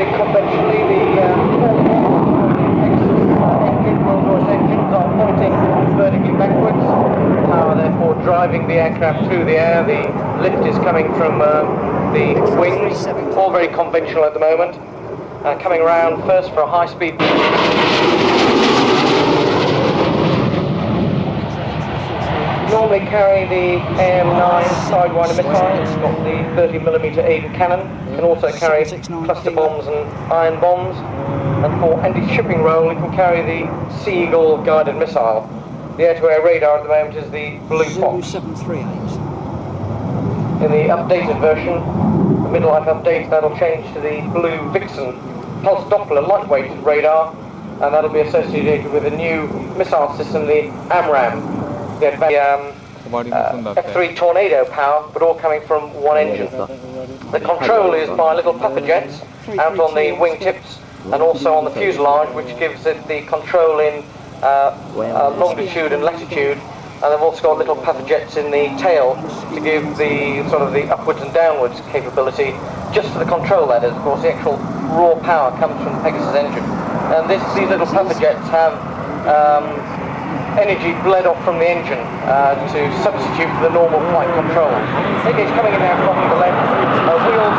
very conventionally, the Rolls-Royce engines are pointing vertically backwards, therefore driving the aircraft through the air. The lift is coming from the wings, all very conventional at the moment. Coming around first for a high-speed. Normally carry the AM9 Sidewinder missile. It's got the 30mm Aiden cannon. Can also carry cluster bombs and iron bombs. And for anti-shipping role, it can carry the Sea Eagle guided missile. The air-to-air radar at the moment is the Blue Fox. 738. In the updated version, the midlife update, that'll change to the Blue Vixen pulse Doppler lightweight radar, and that'll be associated with a new missile system, the AMRAAM. The F3 Tornado power, but all coming from one engine. The control is by little puffer jets out on the wingtips and also on the fuselage, which gives it the control in longitude and latitude. And they've also got little puffer jets in the tail to give the sort of the upwards and downwards capability, just for the control, that is. Of course, the actual raw power comes from the Pegasus engine. And these little puffer jets have energy bled off from the engine to substitute for the normal flight control. I think it's coming in now from the left. Wheels